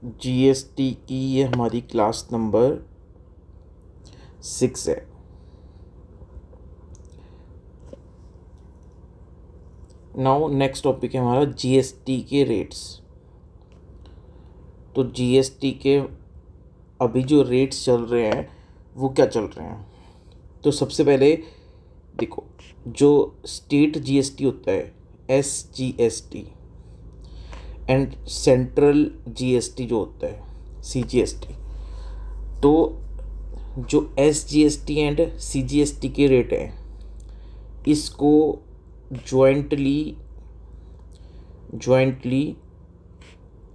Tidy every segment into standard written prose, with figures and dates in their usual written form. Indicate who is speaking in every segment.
Speaker 1: GST की ये हमारी क्लास नंबर 6 है। नाउ नेक्स्ट टॉपिक है हमारा जीएसटी के रेट्स। तो जीएसटी के अभी जो रेट्स चल रहे हैं वो क्या चल रहे हैं। तो सबसे पहले देखो, जो स्टेट जीएसटी होता है SGST एंड सेंट्रल जीएसटी जो होता है CGST, तो जो SGST एंड CGST के रेट हैं इसको jointly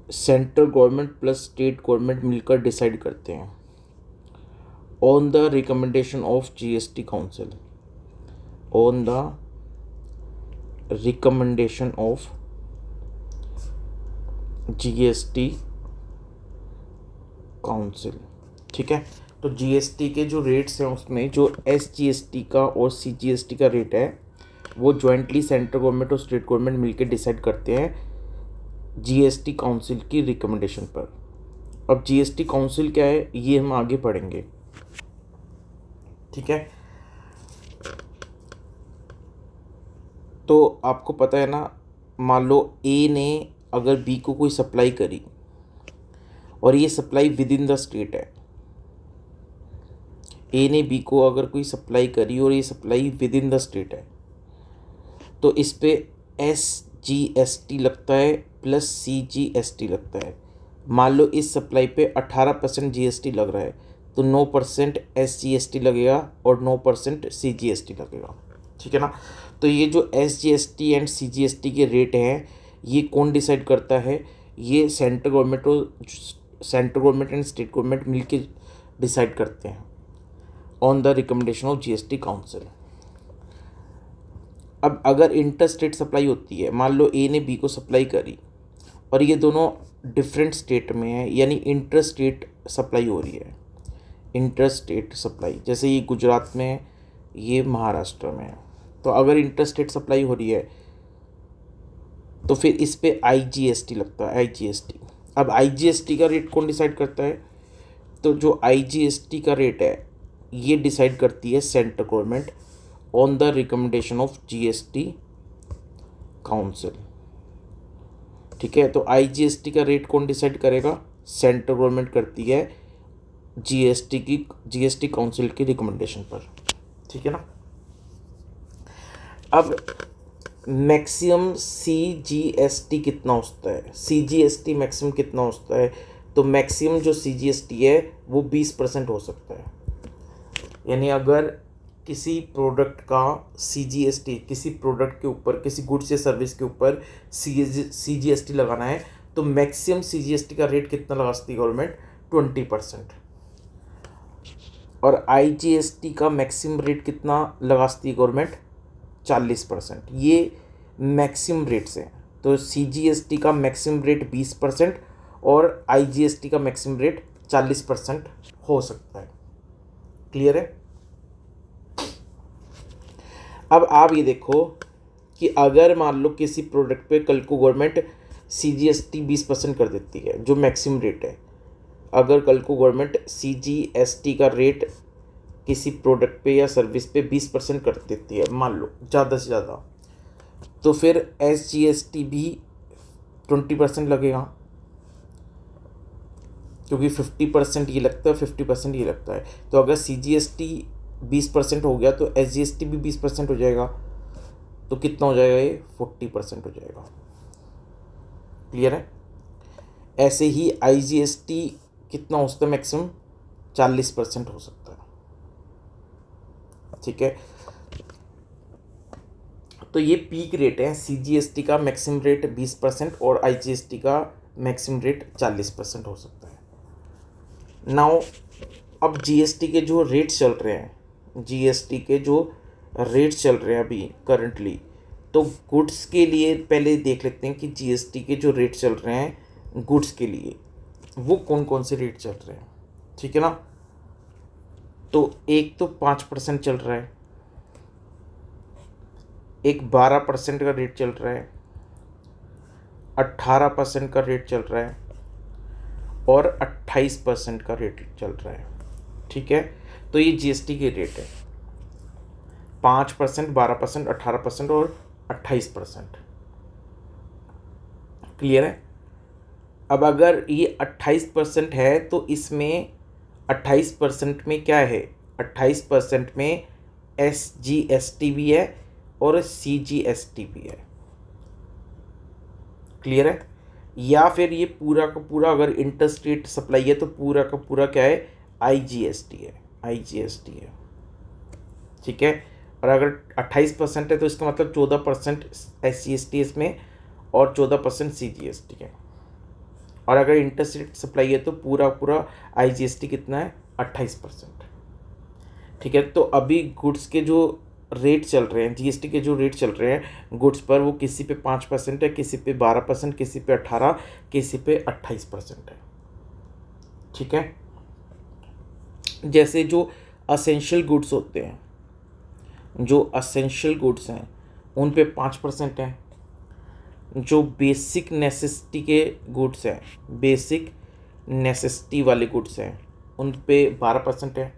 Speaker 1: central government plus state government मिलकर डिसाइड करते हैं on the recommendation of GST council. On the recommendation of GST council, ठीक है। तो जीएसटी के जो रेट्स हैं उसमें जो SGST का और CGST का रेट है वो जॉइंटली सेंट्रल गवर्नमेंट और स्टेट गवर्नमेंट मिलकर डिसाइड करते हैं जीएसटी काउंसिल की रिकमेंडेशन पर। अब जीएसटी काउंसिल क्या है ये हम आगे पढ़ेंगे, ठीक है। तो आपको पता है ना, मान लो A ने अगर B को कोई सप्लाई करी और ये supply with in the state है। A ने B को अगर कोई सप्लाई करी और ये supply with in the state है तो इस पे SGST लगता है प्लस CGST लगता है। मान लो इस सप्लाई पे 18% GST लग रहा है तो 9% SGST लगेगा और 9% CGST लगेगा, ठीक है ना। तो ये जो SGST एंड CGST के रेट हैं ये कौन डिसाइड करता है, ये central government and state government मिलके डिसाइड करते हैं on the recommendation of GST council. अब अगर इंटर स्टेट सप्लाई होती है, मान लो A ने B को सप्लाई करी और ये दोनों डिफरेंट स्टेट में है, यानी इंटर स्टेट सप्लाई हो रही है। इंटर स्टेट सप्लाई जैसे ये गुजरात में है, ये महाराष्ट्र में है। तो अगर इंटर स्टेट सप्लाई हो रही है तो फिर इस पे IGST लगता है, IGST। अब IGST का रेट कौन डिसाइड करता है, तो जो IGST का रेट है ये डिसाइड करती है central government on the recommendation of GST council, ठीक है। तो IGST का रेट कौन डिसाइड करेगा, सेंट्रल गवर्नमेंट करती है जीएसटी काउंसिल की रिकमेंडेशन पर, ठीक है ना। अब मैक्सिमम CGST कितना होता है, CGST मैक्सिमम कितना होता है, तो मैक्सिमम जो CGST है वो 20% हो सकता है। यानी अगर किसी प्रोडक्ट का CGST, किसी प्रोडक्ट के ऊपर, किसी गुड्स या सर्विस के ऊपर CGST लगाना है तो मैक्सिमम CGST का रेट कितना लगा सकती है गवर्नमेंट, 20%। और IGST का मैक्सिमम रेट कितना लगा सकती है गवर्नमेंट, 40%। ये मैक्सिमम रेट्स हैं। तो CGST का मैक्सिमम रेट 20% और IGST का मैक्सिमम रेट 40% हो सकता है। क्लियर है। अब आप ये देखो कि अगर मान लो किसी प्रोडक्ट पे कल को गवर्नमेंट CGST 20% कर देती है, जो मैक्सिमम रेट है। अगर कल को गवर्नमेंट CGST का रेट किसी प्रोडक्ट पे या सर्विस पे 20% कर देती है, मान लो ज़्यादा से ज़्यादा, तो फिर SGST भी 20% लगेगा, क्योंकि 50% ये लगता है, 50% ये लगता है। तो अगर CGST 20% हो गया तो SGST भी 20% हो जाएगा, तो कितना हो जाएगा, ये 40% हो जाएगा। क्लियर है। ऐसे ही IGST कितना हो सकता है, मैक्सिमम 40% हो सकता है, ठीक है। तो ये पीक रेट है, CGST का मैक्सिमम रेट 20% और IGST का मैक्सिमम रेट 40% हो सकता है। नाउ अब GST के जो रेट्स चल रहे हैं, GST के जो रेट्स चल रहे हैं अभी करंटली, तो गुड्स के लिए पहले देख लेते हैं कि GST के जो रेट चल रहे हैं गुड्स के लिए वो कौन कौन से रेट चल रहे हैं, ठीक है ना। तो एक तो 5% चल रहा है, एक 12% का रेट चल रहा है, 18% का रेट चल रहा है और 28% का रेट चल रहा है। ठीक है, तो ये जीएसटी के रेट है, 5%, 12%, 18% और 28%। क्लियर है। अब अगर ये 28% है तो इसमें 28% में क्या है, 28% में SGST भी है और CGST भी है। क्लियर है। या फिर ये पूरा का पूरा अगर इंटरस्टेट सप्लाई है तो पूरा का पूरा क्या है, IGST है, IGST है। ठीक है, और अगर 28% है तो इसका मतलब 14% SGST इसमें और 14% CGST है। और अगर इंटरस्टेट सप्लाई है तो पूरा पूरा IGST कितना है, 28%। ठीक है, तो अभी गुड्स के जो रेट चल रहे हैं, जीएसटी के जो रेट चल रहे हैं गुड्स पर, वो किसी पे 5% है, किसी पे 12%, किसी पे 18%, किसी पे 28% है। ठीक है, जैसे जो असेंशियल गुड्स होते हैं, जो असेंशियल गुड्स हैं उन पे 5% है। जो बेसिक नेसेसिटी के गुड्स हैं, बेसिक नेसेसिटी वाले गुड्स हैं, उन पे 12% है।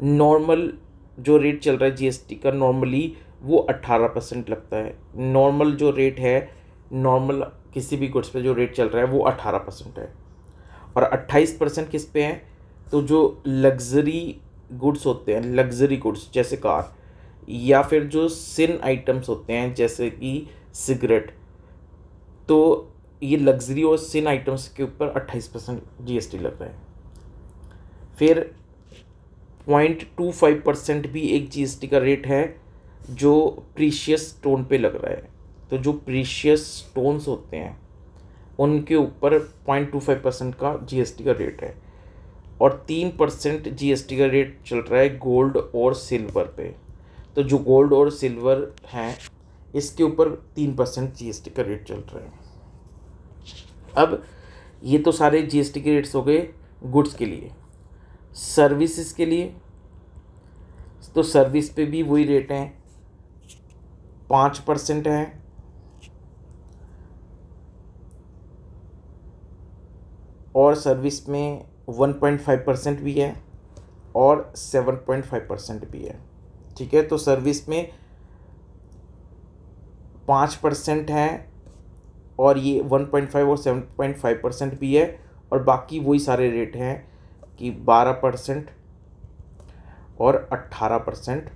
Speaker 1: नॉर्मल जो रेट चल रहा है जीएसटी का नॉर्मली, वो 18% लगता है। नॉर्मल जो रेट है, नॉर्मल किसी भी गुड्स पे जो रेट चल रहा है वो 18% है। और 28% किस पे है, तो जो लग्जरी गुड्स होते हैं, लग्जरी गुड्स जैसे कार, या फिर जो सिन आइटम्स होते हैं जैसे कि सिगरेट, तो ये लग्जरी और सिन आइटम्स के ऊपर 28% जीएसटी लग रहा है। फिर 0.25% भी एक जीएसटी का रेट है जो प्रीशियस स्टोन पे लग रहा है। तो जो प्रीशियस स्टोन्स होते हैं उनके ऊपर 0.25% का जीएसटी का रेट है। और 3% जीएसटी का रेट चल रहा है गोल्ड और सिल्वर पे। तो जो गोल्ड और सिल्वर हैं इसके ऊपर 3% जीएसटी का रेट चल रहा है। अब ये तो सारे जीएसटी के रेट्स हो गए गुड्स के लिए। सर्विसेज के लिए, तो सर्विस पे भी वही रेट हैं, 5% है। और सर्विस में 1.5% भी है और 7.5% भी है। ठीक है, तो सर्विस में 5% है और ये 1.5 और 7.5% भी है। और बाकी वही सारे रेट हैं कि 12% और 18%।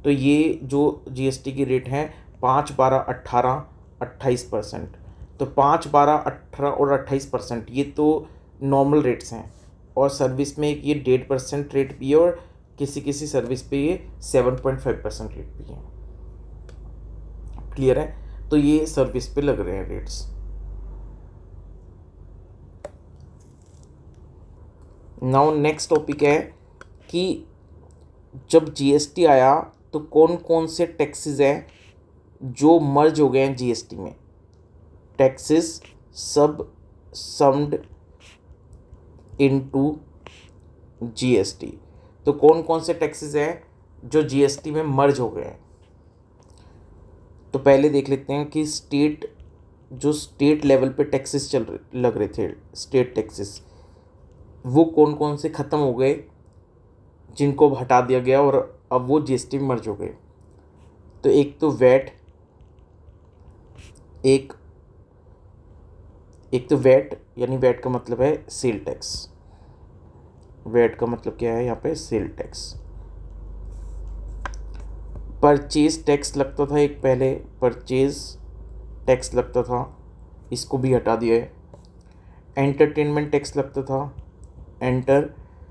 Speaker 1: तो ये जो जीएसटी की रेट हैं 5, 12, 18, 28%। तो 5, 12, 18 और 28% ये तो नॉर्मल रेट्स हैं। और सर्विस में एक ये 1.5% रेट भी है और किसी किसी सर्विस पे ये 7.5% रेट भी है। क्लियर है, तो ये सर्विस पे लग रहे हैं रेट्स। नाउ नेक्स्ट टॉपिक है कि जब जीएसटी आया तो कौन कौन से टैक्सेस हैं जो मर्ज हो गए हैं जीएसटी में। टैक्सेस सब सम्ड इनटू जीएसटी। तो कौन कौन से टैक्सेस हैं जो जीएसटी में मर्ज हो गए हैं। तो पहले देख लेते हैं कि स्टेट लेवल पे टैक्सेस लग रहे थे, स्टेट टैक्सेस, वो कौन कौन से ख़त्म हो गए, जिनको हटा दिया गया और अब वो जीएसटी में मर्ज हो गए। तो एक तो वैट, एक तो वैट, यानी वैट का मतलब है सेल टैक्स। वैट का मतलब क्या है यहाँ पे, सेल टैक्स। परचेज टैक्स लगता था एक, पहले परचेज टैक्स लगता था, इसको भी हटा दिया है। एंटरटेनमेंट टैक्स लगता था, एंटरटेनमेंट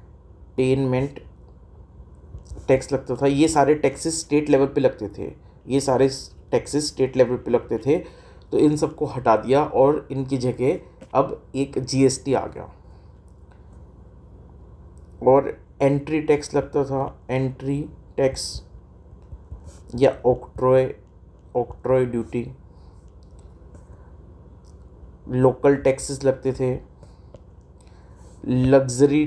Speaker 1: टैक्स लगता था। ये सारे टैक्सेस स्टेट लेवल पे लगते थे, ये सारे टैक्सेस स्टेट लेवल पे लगते थे। तो इन सबको हटा दिया और इनकी जगह अब एक जीएसटी आ गया। और एंट्री टैक्स लगता था, एंट्री टैक्स या ऑक्ट्रॉय ड्यूटी। लोकल टैक्सेस लगते थे, लग्जरी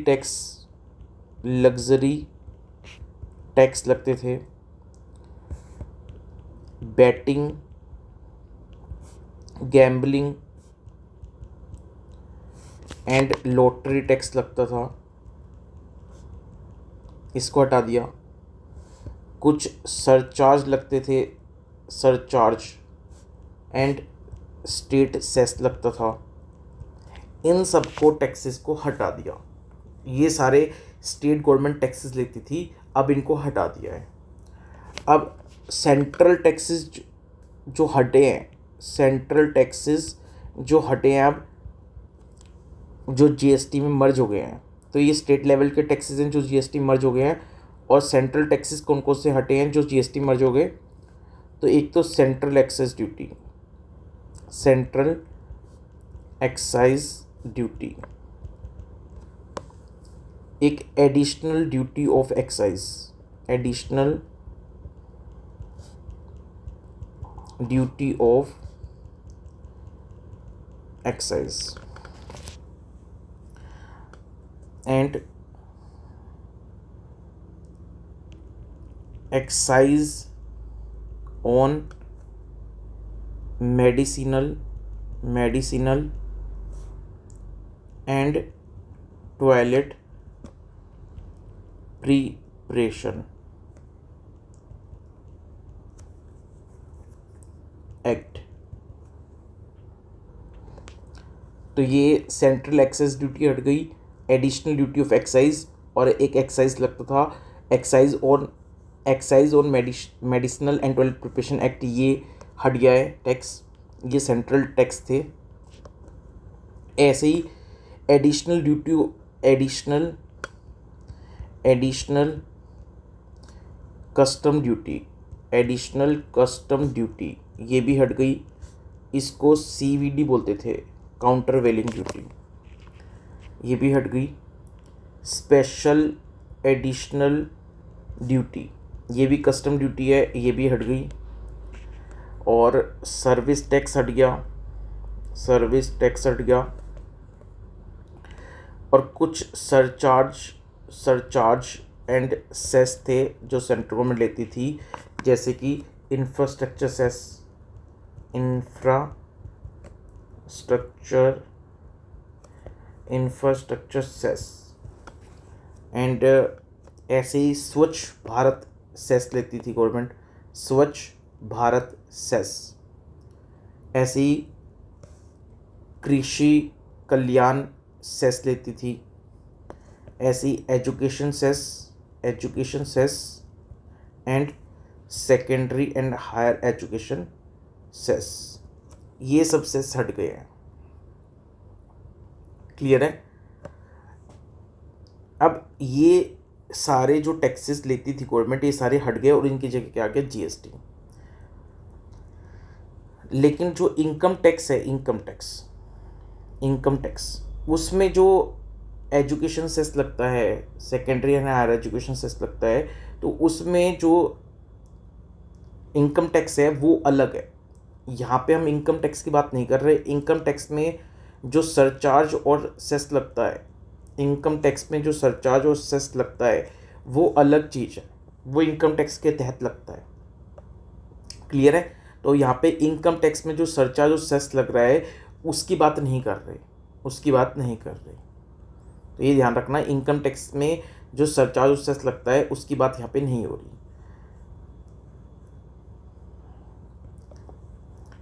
Speaker 1: टैक्स लगते थे, batting, gambling and lottery tax लगता था, इसको हटा दिया। कुछ सरचार्ज लगते थे, सरचार्ज एंड स्टेट सेस लगता था, इन सबको टैक्सेस को हटा दिया। ये सारे स्टेट गवर्नमेंट टैक्सेस लेती थी, अब इनको हटा दिया है। अब सेंट्रल टैक्सेस जो हटे हैं, सेंट्रल टैक्सेस जो हटे हैं अब, जो जीएसटी में मर्ज हो गए हैं, तो ये स्टेट लेवल के टैक्सेस हैं जो जीएसटी मर्ज हो गए हैं। और सेंट्रल टैक्सेस कौन कौन से हटे हैं जो जीएसटी मर्ज हो गए? तो एक तो central excise duty, central excise duty, एक additional duty of excise, additional duty of excise, and excise on medicinal and toilet preparation act. तो ये सेंट्रल एक्साइज ड्यूटी हट गई, एडिशनल ड्यूटी ऑफ एक्साइज, और एक एक्साइज लगता था excise on medicinal and toilet preparation act, ये हट गया है टैक्स, ये सेंट्रल टैक्स थे। ऐसे ही एडिशनल कस्टम ड्यूटी, ये भी हट गई, इसको सीवीडी बोलते थे, काउंटर वेलिंग ड्यूटी, ये भी हट गई। स्पेशल एडिशनल ड्यूटी, ये भी कस्टम ड्यूटी है, ये भी हट गई। और सर्विस टैक्स हट गया, और कुछ सरचार्ज एंड सेस थे जो सेंट्रल गवर्नमेंट लेती थी, जैसे कि इंफ्रास्ट्रक्चर सेस एंड ऐसे ही स्वच्छ भारत सेस लेती थी गवर्नमेंट, स्वच्छ भारत सेस। ऐसे ही कृषि कल्याण सेस लेती थी, ऐसी education cess and secondary and higher education cess, ये सब सेस हट गए हैं। क्लियर है? अब ये सारे जो टैक्सेस लेती थी गवर्नमेंट, ये सारे हट गए और इनकी जगह क्या आ गया? जीएसटी। लेकिन जो इनकम टैक्स है, इनकम टैक्स उसमें जो एजुकेशन सेस लगता है, secondary and higher education cess लगता है, तो उसमें जो इनकम टैक्स है वो अलग है। यहाँ पे हम इनकम टैक्स की बात नहीं कर रहे। इनकम टैक्स में जो सरचार्ज और सेस लगता है, इनकम टैक्स में जो सरचार्ज और सेस लगता है वो अलग चीज़ है, वो इनकम टैक्स के तहत लगता है। क्लियर है? तो यहाँ पे इनकम टैक्स में जो सरचार्ज और सेस लग रहा है उसकी बात नहीं कर रहे, तो ये ध्यान रखना, इनकम टैक्स में जो सरचार्ज और सेस लगता है उसकी बात यहाँ पे नहीं हो रही।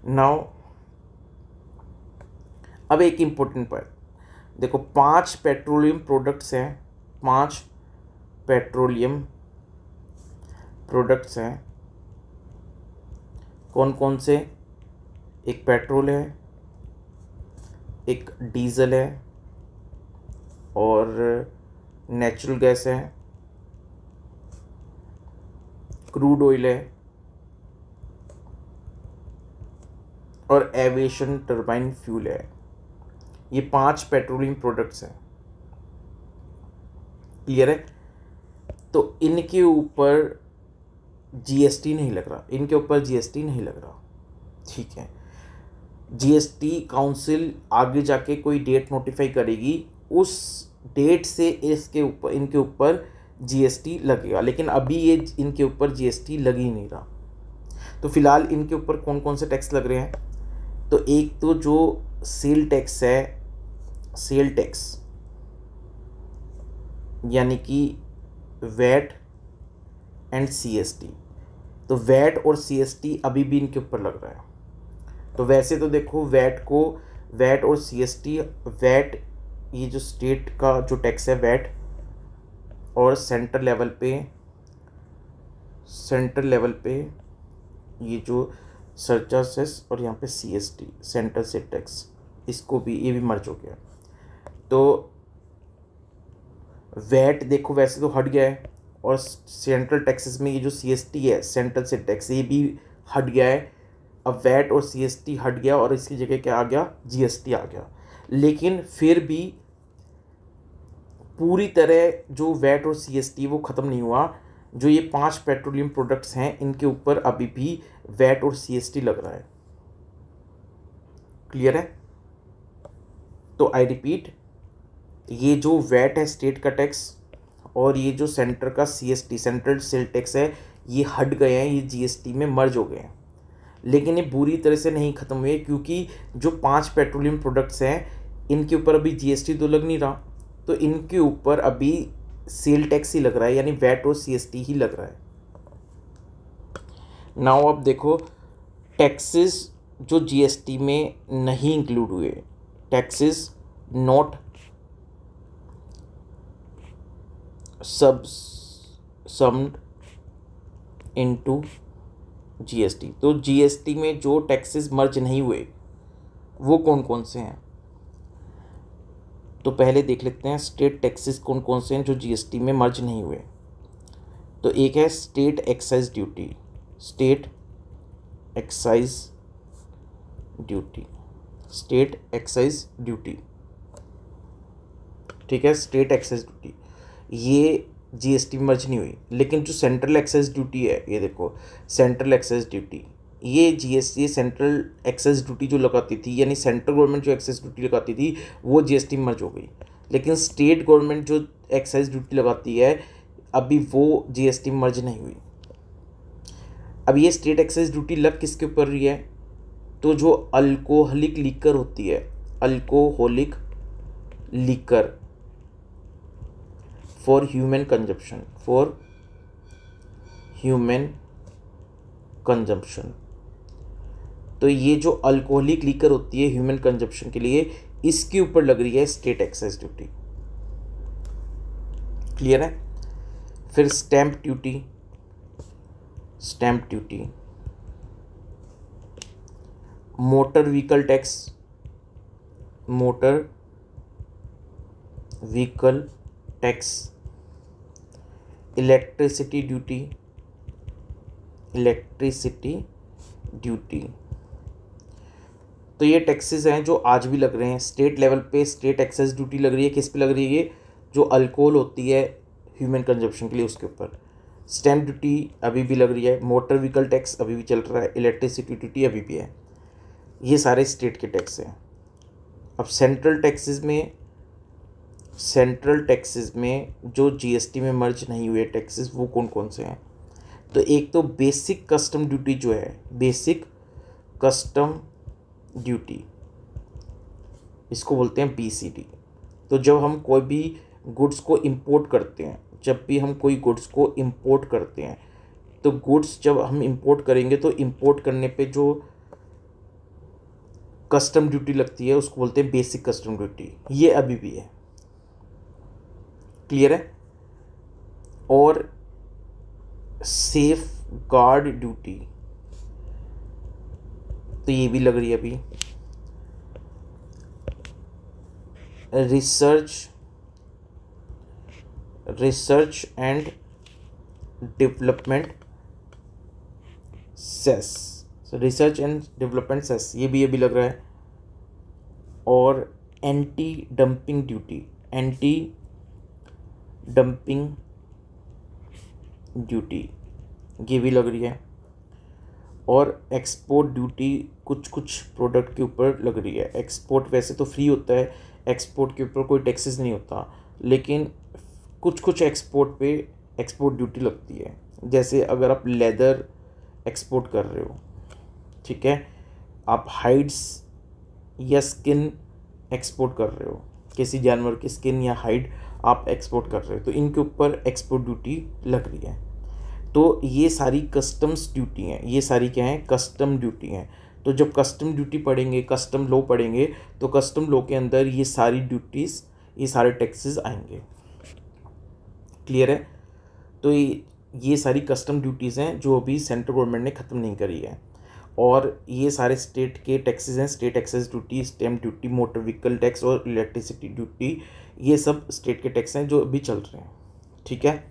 Speaker 1: नाउ अब एक इम्पोर्टेंट पॉइंट देखो, 5 पेट्रोलियम प्रोडक्ट्स हैं, 5 पेट्रोलियम प्रोडक्ट्स हैं। कौन कौन से? एक पेट्रोल है, एक डीजल है, और नेचुरल गैस है, क्रूड ऑयल है, और एविएशन टर्बाइन फ्यूल है। ये 5 पेट्रोलियम प्रोडक्ट्स हैं। क्लियर है? तो इनके ऊपर जीएसटी नहीं लग रहा, ठीक है। जीएसटी काउंसिल आगे जाके कोई डेट नोटिफाई करेगी, उस डेट से इनके ऊपर जीएसटी लगेगा, लेकिन अभी ये इनके ऊपर जीएसटी लग ही नहीं रहा। तो फिलहाल इनके ऊपर कौन कौन से टैक्स लग रहे हैं? तो एक तो जो सेल टैक्स है, सेल टैक्स यानी कि वैट एंड सीएसटी। तो वैट और सीएसटी अभी भी इनके ऊपर लग रहा है। तो वैसे तो देखो वैट और सीएसटी, वैट ये जो स्टेट का जो टैक्स है वैट, और सेंटर लेवल पे ये जो सरचार्जेस, और यहाँ पे सीएसटी सेंट्रल स्टेट टैक्स, इसको भी ये भी मर्ज हो गया। तो वैट देखो वैसे तो हट गया है, और सेंट्रल टैक्सेस में ये जो सीएसटी है सेंट्रल स्टेट टैक्स, ये भी हट गया है। अब वैट और सीएसटी हट गया और इसकी जगह क्या आ गया, जीएसटी आ गया। लेकिन फिर भी पूरी तरह जो वैट और सीएसटी वो ख़त्म नहीं हुआ। जो ये 5 पेट्रोलियम प्रोडक्ट्स हैं इनके ऊपर अभी भी वैट और सीएसटी लग रहा है। क्लियर है? तो आई रिपीट, ये जो वैट है स्टेट का टैक्स, और ये जो सेंटर का सीएसटी सेंट्रल सेल टैक्स है, ये हट गए हैं, ये जीएसटी में मर्ज हो गए हैं। लेकिन ये बुरी तरह से नहीं ख़त्म हुए, क्योंकि जो 5 पेट्रोलियम प्रोडक्ट्स हैं इनके ऊपर अभी जीएसटी तो लग नहीं रहा, तो इनके ऊपर अभी सेल टैक्स ही लग रहा है, यानी वैट और सीएसटी ही लग रहा है। नाउ अब देखो टैक्सेस जो जीएसटी में नहीं इंक्लूड हुए, टैक्सेस नॉट सबसम्ड इनटू जीएसटी। तो जीएसटी में जो टैक्सेस मर्ज नहीं हुए वो कौन कौन से हैं? तो पहले देख लेते हैं स्टेट टैक्सेस कौन कौन से हैं जो जीएसटी में मर्ज नहीं हुए। तो एक है state excise duty, state excise duty, ठीक है, स्टेट एक्साइज ड्यूटी ये जीएसटी में मर्ज नहीं हुई। लेकिन जो सेंट्रल एक्साइज ड्यूटी है, ये देखो सेंट्रल एक्साइज ड्यूटी, ये जीएसटी सेंट्रल एक्साइज ड्यूटी जो लगाती थी, यानी सेंट्रल गवर्नमेंट जो एक्साइज ड्यूटी लगाती थी वो जीएसटी में मर्ज हो गई। लेकिन स्टेट गवर्नमेंट जो एक्साइज ड्यूटी लगाती है अभी वो जीएसटी में मर्ज नहीं हुई। अब ये स्टेट एक्साइज ड्यूटी लग किसके ऊपर रही है? तो जो अल्कोहलिक लीकर होती है, alcoholic liquor for human consumption, तो ये जो अल्कोहलिक लीकर होती है ह्यूमन कंजम्पशन के लिए, इसके ऊपर लग रही है स्टेट एक्साइज ड्यूटी। क्लियर है? फिर stamp duty, motor vehicle tax, electricity duty. तो ये टैक्सेस हैं जो आज भी लग रहे हैं स्टेट लेवल पे। स्टेट एक्साइज ड्यूटी लग रही है, किस पे लग रही है? ये जो अल्कोहल होती है ह्यूमन कंजप्शन के लिए उसके ऊपर। स्टैंप ड्यूटी अभी भी लग रही है, मोटर व्हीकल टैक्स अभी भी चल रहा है, इलेक्ट्रिसिटी ड्यूटी अभी भी है। ये सारे स्टेट के टैक्स हैं। अब सेंट्रल टैक्सेस में जो जीएसटी में मर्ज नहीं हुए टैक्सेस वो कौन कौन से हैं? तो एक तो बेसिक कस्टम ड्यूटी जो है, बेसिक कस्टम ड्यूटी, इसको बोलते हैं बीसीडी। तो जब हम कोई भी गुड्स को इंपोर्ट करते हैं, तो गुड्स जब हम इंपोर्ट करेंगे तो इंपोर्ट करने पे जो कस्टम ड्यूटी लगती है उसको बोलते हैं बेसिक कस्टम ड्यूटी। ये अभी भी है। क्लियर है? और सेफ गार्ड ड्यूटी, तो ये भी लग रही है अभी। रिसर्च एंड डेवलपमेंट सेस, ये भी लग रहा है। और एंटी डंपिंग ड्यूटी ये भी लग रही है। और एक्सपोर्ट ड्यूटी कुछ प्रोडक्ट के ऊपर लग रही है। एक्सपोर्ट वैसे तो फ्री होता है, एक्सपोर्ट के ऊपर कोई टैक्सेस नहीं होता, लेकिन कुछ एक्सपोर्ट पे एक्सपोर्ट ड्यूटी लगती है। जैसे अगर आप लेदर एक्सपोर्ट कर रहे हो, ठीक है, आप हाइड्स या स्किन एक्सपोर्ट कर रहे हो, किसी जानवर की स्किन या हाइड आप एक्सपोर्ट कर रहे हो तो इनके ऊपर एक्सपोर्ट ड्यूटी लग रही है। तो ये सारी कस्टम्स ड्यूटी हैं, ये सारी क्या हैं, कस्टम ड्यूटी हैं। तो जब कस्टम ड्यूटी पढ़ेंगे, कस्टम लॉ पढ़ेंगे, तो कस्टम लॉ के अंदर ये सारी ड्यूटीज़, ये सारे टैक्सेस आएंगे। क्लियर है? तो ये सारी कस्टम ड्यूटीज़ हैं जो अभी सेंट्रल गवर्नमेंट ने ख़त्म नहीं करी है, और ये सारे स्टेट के टैक्सेस हैं, state excise duty, stamp duty, motor vehicle tax और इलेक्ट्रिसिटी ड्यूटी, ये सब स्टेट के टैक्स हैं जो अभी चल रहे हैं। ठीक है,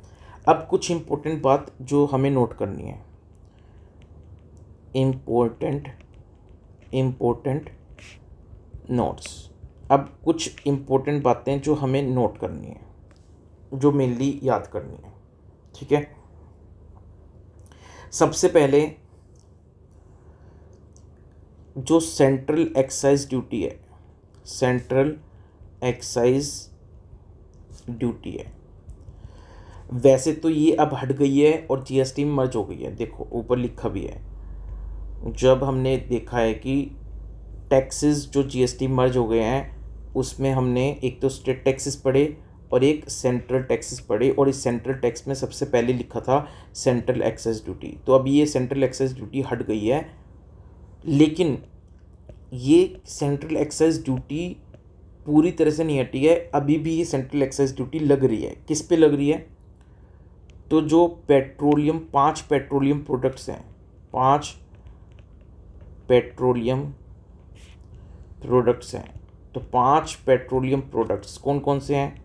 Speaker 1: अब कुछ इम्पोर्टेंट बात जो हमें नोट करनी है, इम्पोर्टेंट नोट्स। अब कुछ इम्पोर्टेंट बातें जो हमें नोट करनी है, जो मेनली याद करनी है। ठीक है, सबसे पहले जो सेंट्रल एक्साइज ड्यूटी है, सेंट्रल एक्साइज ड्यूटी है, वैसे तो ये अब हट गई है और जीएसटी में मर्ज हो गई है। देखो ऊपर लिखा भी है, जब हमने देखा है कि टैक्सेस जो जीएसटी मर्ज हो गए हैं उसमें हमने एक तो स्टेट टैक्सेस पढ़े और एक सेंट्रल टैक्सेस पढ़े, और इस सेंट्रल टैक्स में सबसे पहले लिखा था सेंट्रल एक्साइज ड्यूटी। तो अभी ये सेंट्रल एक्साइज ड्यूटी हट गई है, लेकिन ये सेंट्रल एक्साइज ड्यूटी पूरी तरह से नहीं हटी है, अभी भी ये सेंट्रल एक्साइज ड्यूटी लग रही है। किस पे लग रही है? तो जो पेट्रोलियम, 5 पेट्रोलियम प्रोडक्ट्स हैं, 5 पेट्रोलियम प्रोडक्ट्स हैं, तो 5 पेट्रोलियम प्रोडक्ट्स कौन कौन से हैं?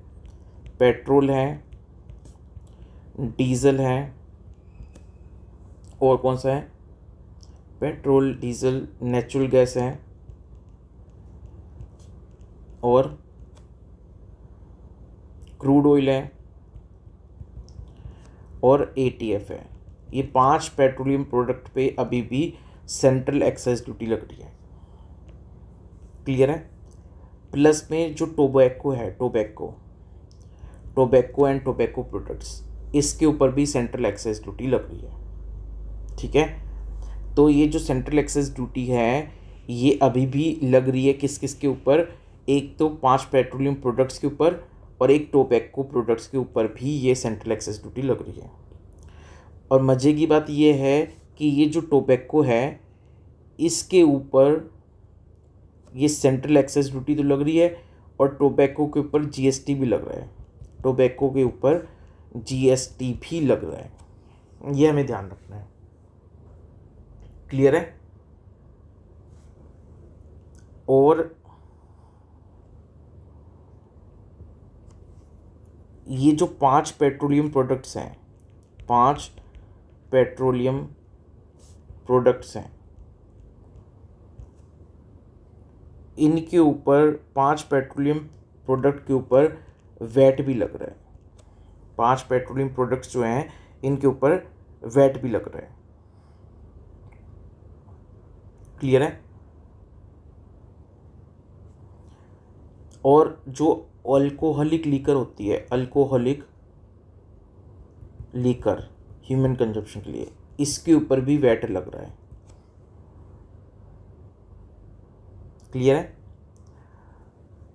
Speaker 1: पेट्रोल है, डीजल है, और कौन सा है? पेट्रोल, डीजल, नेचुरल गैस है, और क्रूड ऑयल है, और एटीएफ है। ये 5 पेट्रोलियम प्रोडक्ट पे अभी भी सेंट्रल एक्साइज ड्यूटी लग रही है। क्लियर है? प्लस में जो टोबैको है, टोबैको एंड टोबैको प्रोडक्ट्स, इसके ऊपर भी सेंट्रल एक्साइज ड्यूटी लग रही है। ठीक है, तो ये जो सेंट्रल एक्साइज ड्यूटी है ये अभी भी लग रही है किस किस के ऊपर? एक तो 5 पेट्रोलियम प्रोडक्ट्स के ऊपर, और एक टोबैको प्रोडक्ट्स के ऊपर भी ये सेंट्रल एक्साइज ड्यूटी लग रही है। और मज़े की बात ये है कि ये जो टोबैको है इसके ऊपर ये सेंट्रल एक्साइज ड्यूटी तो लग रही है, और टोबैको के ऊपर जीएसटी भी लग रहा है, टोबैको के ऊपर जीएसटी भी लग रहा है। ये हमें ध्यान रखना है। क्लियर है? और ये जो 5 पेट्रोलियम प्रोडक्ट्स हैं, 5 पेट्रोलियम प्रोडक्ट्स हैं, इनके ऊपर 5 पेट्रोलियम प्रोडक्ट के ऊपर वैट भी लग रहा है। 5 पेट्रोलियम प्रोडक्ट्स जो हैं इनके ऊपर वैट भी लग रहा है। क्लियर है? और जो अल्कोहलिक लीकर होती है, अल्कोहलिक लीकर ह्यूमन कंजप्शन के लिए, इसके ऊपर भी वैट लग रहा है। क्लियर है?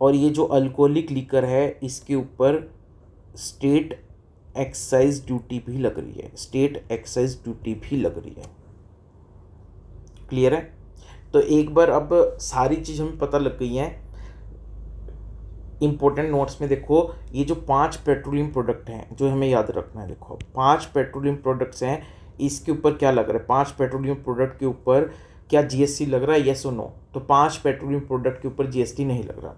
Speaker 1: और ये जो अल्कोहलिक लीकर है इसके ऊपर स्टेट एक्साइज ड्यूटी भी लग रही है, स्टेट एक्साइज ड्यूटी भी लग रही है। क्लियर है? तो एक बार अब सारी चीज़ हमें पता लग गई हैं। इंपॉर्टेंट नोट्स में देखो, ये जो 5 पेट्रोलियम प्रोडक्ट हैं जो हमें याद रखना है, देखो 5 पेट्रोलियम प्रोडक्ट्स हैं, इसके ऊपर क्या लग रहा है? 5 पेट्रोलियम प्रोडक्ट के ऊपर क्या जीएसटी लग रहा है? येस और नो? तो 5 पेट्रोलियम प्रोडक्ट के ऊपर जीएसटी नहीं लग रहा।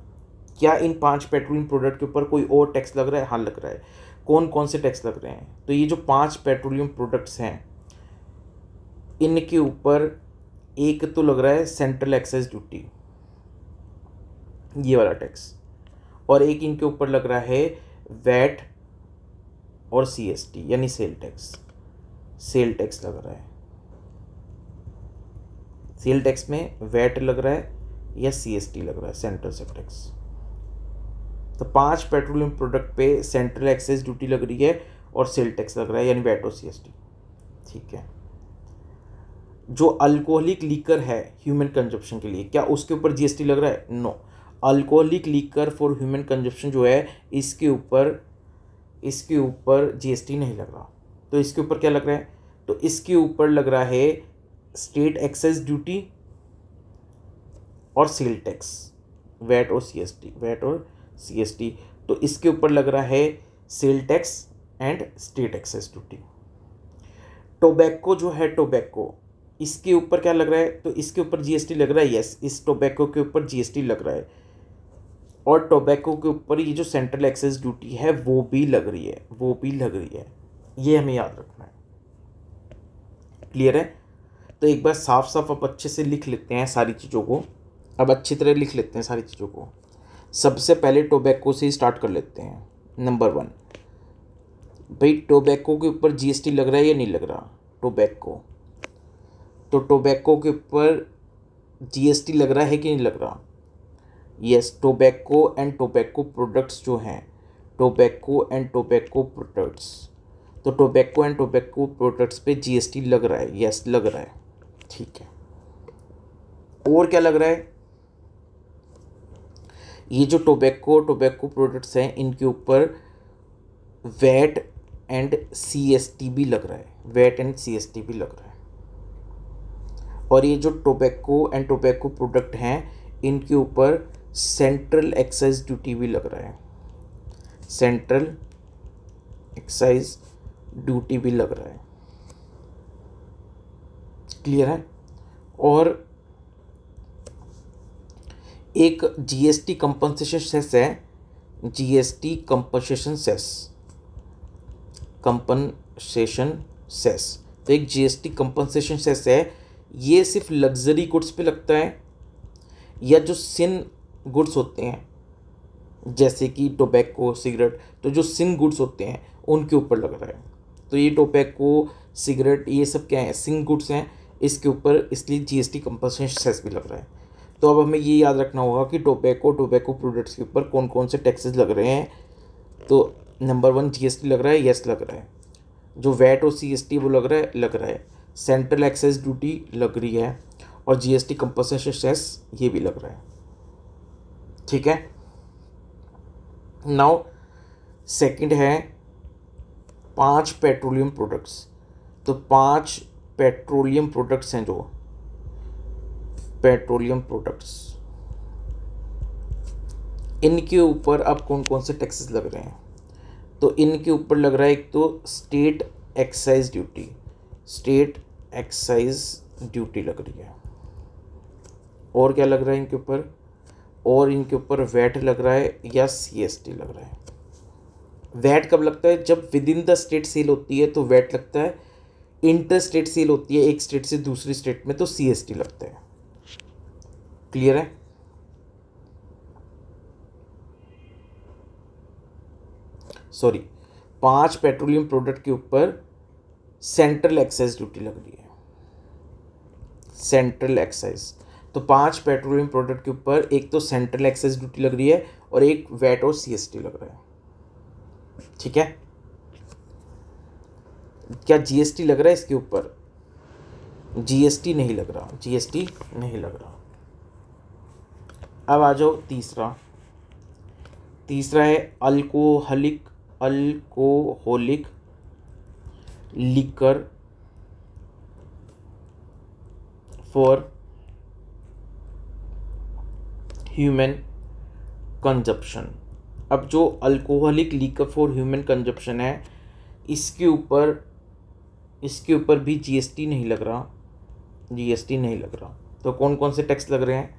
Speaker 1: क्या इन 5 पेट्रोलियम प्रोडक्ट के ऊपर कोई और टैक्स लग रहा है? हाँ लग रहा है। कौन कौन से टैक्स लग रहे हैं? तो ये जो 5 पेट्रोलियम प्रोडक्ट्स हैं इनके ऊपर एक तो लग रहा है सेंट्रल एक्साइज ड्यूटी, ये वाला टैक्स, और एक इनके ऊपर लग रहा है वैट और सीएसटी यानी सेल टैक्स, सेल टैक्स लग रहा है। सेल टैक्स में वैट लग रहा है या सीएसटी लग रहा है, सेंट्रल सेल टैक्स। तो 5 पेट्रोलियम प्रोडक्ट पे सेंट्रल एक्साइज ड्यूटी लग रही है और सेल टैक्स लग रहा है यानी वैट और सीएसटी। ठीक है, जो अल्कोहलिक लीकर है ह्यूमन कंजप्शन के लिए, क्या उसके ऊपर जीएसटी लग रहा है? No. Alcoholic liquor for human consumption जो है इसके ऊपर जीएसटी नहीं लग रहा। तो इसके ऊपर क्या लग रहा है? तो इसके ऊपर लग रहा है स्टेट एक्साइज ड्यूटी और सेल टैक्स, वैट और सीएसटी। तो इसके ऊपर लग रहा है sale tax and state excise duty. Tobacco जो है, टोबैको, इसके ऊपर क्या लग रहा है? तो इसके ऊपर जीएसटी लग रहा है। यस, इस टोबैको के ऊपर जीएसटी लग रहा है और टोबैको के ऊपर ये जो सेंट्रल एक्साइज ड्यूटी है वो भी लग रही है। ये हमें याद रखना है। क्लियर है? तो एक बार साफ साफ अब अच्छे से लिख लेते हैं सारी चीज़ों को। अब अच्छी तरह लिख लेते हैं सारी चीज़ों को। सबसे पहले टोबैको से ही स्टार्ट कर लेते हैं। नंबर 1, भाई टोबैको के ऊपर जीएसटी लग रहा है या नहीं लग रहा? टोबैको, तो टोबैको के ऊपर जीएसटी लग रहा है कि नहीं लग रहा? Yes, tobacco and tobacco products जो हैं, टोबैको एंड टोबैको प्रोडक्ट्स, तो टोबैको एंड टोबैको प्रोडक्ट्स पे जीएसटी लग रहा है। यस, लग रहा है। ठीक है, और क्या लग रहा है? ये जो टोबैको प्रोडक्ट्स हैं इनके ऊपर वैट एंड सीएसटी भी लग रहा है। और ये जो टोबैको एंड टोबैको प्रोडक्ट हैं इनके ऊपर सेंट्रल एक्साइज ड्यूटी भी लग रहा है। क्लियर है? और एक जीएसटी कंपनसेशन सेस है, तो एक जीएसटी कंपनसेशन सेस है। ये सिर्फ लग्जरी गुड्स पे लगता है या जो सिन गुड्स होते हैं जैसे कि टोबैको, सिगरेट, तो जो सिन गुड्स होते हैं उनके ऊपर लग रहा है। तो ये टोबैको, सिगरेट, ये सब क्या है? सिन गुड्स हैं, इसके ऊपर इसलिए जीएसटी कंपनसेशन सेस भी लग रहा है। तो अब हमें ये याद रखना होगा कि टोबैको प्रोडक्ट्स के ऊपर कौन कौन से टैक्सेस लग रहे हैं। तो नंबर 1 जीएसटी लग रहा है। यस, लग रहा है। जो वैट और सीएसटी वो लग रहा है। सेंट्रल एक्साइज ड्यूटी लग रही है और जीएसटी कंपनसेशन सेस ये भी लग रहा है। ठीक है, नाउ सेकंड है 5 पेट्रोलियम प्रोडक्ट्स। तो 5 पेट्रोलियम प्रोडक्ट्स हैं, जो पेट्रोलियम प्रोडक्ट्स, इनके ऊपर अब कौन कौन से टैक्सेस लग रहे हैं? तो इनके ऊपर लग रहा है एक तो स्टेट एक्साइज ड्यूटी लग रही है। और क्या लग रहा है इनके ऊपर? और इनके ऊपर वैट लग रहा है या सीएसटी लग रहा है। वैट कब लगता है? जब within the state sale होती है तो वैट लगता है। इंटर स्टेट सेल होती है एक स्टेट से दूसरी स्टेट में तो सीएसटी लगता है। क्लियर है? सॉरी, 5 पेट्रोलियम प्रोडक्ट के ऊपर सेंट्रल एक्साइज ड्यूटी लग रही है। तो 5 पेट्रोलियम प्रोडक्ट के ऊपर एक तो सेंट्रल एक्साइज ड्यूटी लग रही है और एक वैट और सीएसटी लग रहा है। ठीक है, क्या जीएसटी लग रहा है इसके ऊपर? जीएसटी नहीं लग रहा। अब आ जाओ तीसरा है alcoholic liquor for human consumption. अब जो alcoholic liquor for human consumption है इसके ऊपर भी जीएसटी नहीं लग रहा। तो कौन कौन से टैक्स लग रहे हैं?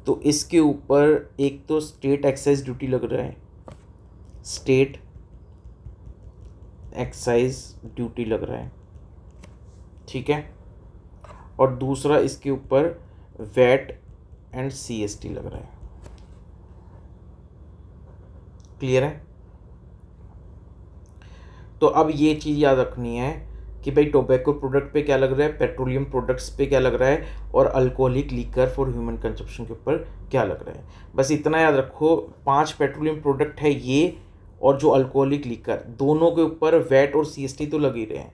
Speaker 1: तो इसके ऊपर एक तो स्टेट एक्साइज ड्यूटी लग रहा है, ठीक है। और दूसरा इसके ऊपर वैट एंड सीएसटी लग रहा है। क्लियर है? तो अब ये चीज़ याद रखनी है कि भाई टोबैको प्रोडक्ट पे क्या लग रहा है, पेट्रोलियम प्रोडक्ट्स पे क्या लग रहा है और alcoholic liquor for human consumption के ऊपर क्या लग रहा है। बस इतना याद रखो, 5 पेट्रोलियम प्रोडक्ट है ये और जो अल्कोहलिक लिकर, दोनों के ऊपर वैट और सीएसटी तो लग ही रहे हैं।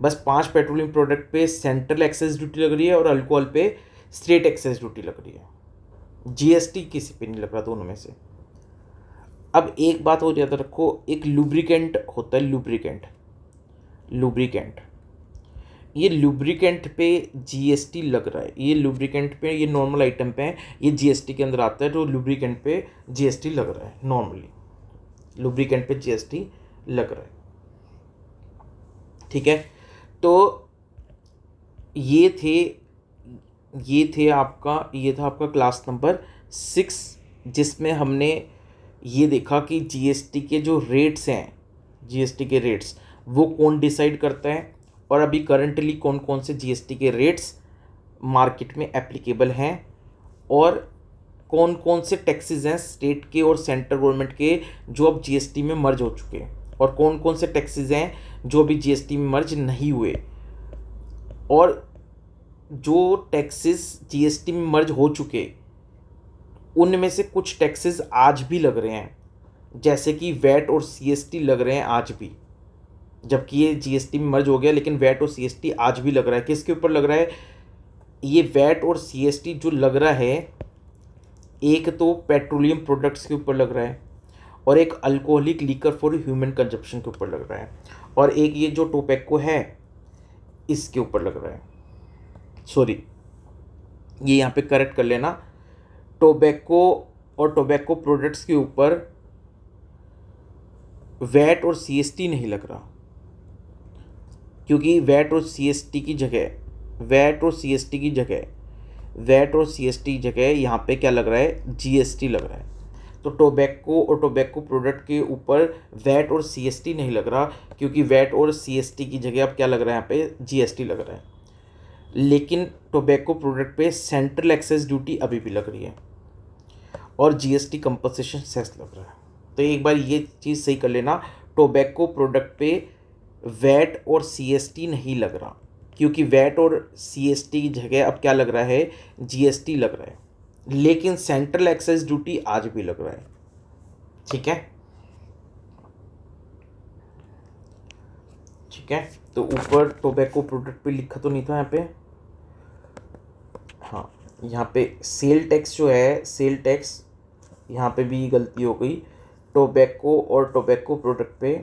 Speaker 1: बस 5 पेट्रोलियम प्रोडक्ट पे सेंट्रल एक्साइज ड्यूटी लग रही है और अल्कोहल पे स्टेट एक्साइज ड्यूटी लग रही है। जीएसटी किसी पे नहीं लग रहा दोनों में से। अब एक बात और याद रखो, एक लुब्रिकेंट होता है, लुब्रिकेंट, ये लुब्रिकेंट पे जीएसटी लग रहा है, ये लुब्रिकेंट पे, ये नॉर्मल आइटम पे है, ये जीएसटी के अंदर आता है, तो लुब्रिकेंट पे जीएसटी लग रहा है, नॉर्मली लुब्रिकेंट पे जीएसटी लग रहा है। ठीक है, तो ये था आपका क्लास नंबर 6, जिसमें हमने ये देखा कि जीएसटी के जो रेट्स हैं, जीएसटी के रेट्स वो कौन डिसाइड करता है, और अभी करंटली कौन कौन से जीएसटी के रेट्स मार्केट में एप्लीकेबल हैं, और कौन कौन से टैक्सेस हैं स्टेट के और सेंट्रल गवर्नमेंट के जो अब जीएसटी में मर्ज हो चुके हैं, और कौन कौन से टैक्सेस हैं जो अभी जीएसटी में मर्ज नहीं हुए, और जो टैक्सेस जीएसटी में मर्ज हो चुके उनमें से कुछ टैक्सेस आज भी लग रहे हैं, जैसे कि वैट और सीएसटी लग रहे हैं आज भी, जबकि ये जीएसटी में मर्ज हो गया, लेकिन वैट और सीएसटी आज भी लग रहा है। किसके ऊपर लग रहा है ये वैट और सीएसटी? जो लग रहा है, एक तो पेट्रोलियम प्रोडक्ट्स के ऊपर लग रहा है, और एक alcoholic liquor for human consumption के ऊपर लग रहा है, और एक ये जो टोबैको है इसके ऊपर लग रहा है। सॉरी, ये यहाँ पे करेक्ट कर लेना, टोबैको और टोबैको प्रोडक्ट्स के ऊपर वैट और सीएसटी नहीं लग रहा, क्योंकि वैट और सीएसटी की जगह यहाँ पे क्या लग रहा है, जीएसटी लग रहा है। तो टोबैको और टोबैको प्रोडक्ट के ऊपर वैट और सीएसटी नहीं लग रहा, क्योंकि वैट और सीएसटी की जगह अब क्या लग रहा है, यहाँ पे जीएसटी लग रहा है। लेकिन टोबैको प्रोडक्ट पे सेंट्रल एक्साइज ड्यूटी अभी भी लग रही है, और जीएसटी कंपनसेशन सेस लग रहा है। तो एक बार ये चीज़ सही कर लेना, टोबैको प्रोडक्ट पे वैट और सीएसटी नहीं लग रहा, क्योंकि वैट और सीएसटी की जगह अब क्या लग रहा है, जीएसटी लग रहा है, लेकिन सेंट्रल एक्साइज ड्यूटी आज भी लग रहा है। ठीक है, तो ऊपर टोबैको प्रोडक्ट पे लिखा तो नहीं था यहाँ पे, हाँ यहाँ पे सेल टैक्स जो है, सेल टैक्स यहाँ पे भी गलती हो गई, टोबैको और टोबैको प्रोडक्ट पे,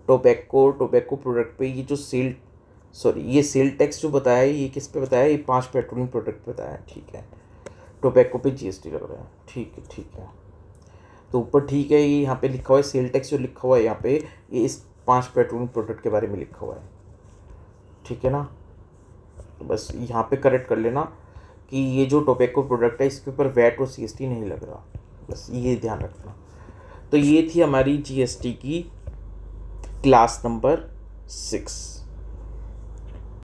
Speaker 1: टोबैको प्रोडक्ट पे ये जो ये सेल टैक्स जो बताया है, ये किस पे बताया है, ये 5 पेट्रोलियम प्रोडक्ट पे बताया है। ठीक है, टोबैको पे जीएसटी लग रहा है। ठीक है, तो ऊपर ठीक है, ये यहाँ पे लिखा हुआ है सेल टैक्स जो लिखा हुआ है यहाँ पे, ये इस 5 पेट्रोलियम प्रोडक्ट के बारे में लिखा हुआ है। ठीक है ना, तो बस यहाँ पे करेक्ट कर लेना कि ये जो टोबैको प्रोडक्ट है इसके ऊपर वैट और सीएसटी नहीं लग रहा, बस ये ध्यान रखना। तो ये थी हमारी जीएसटी की क्लास नंबर 6।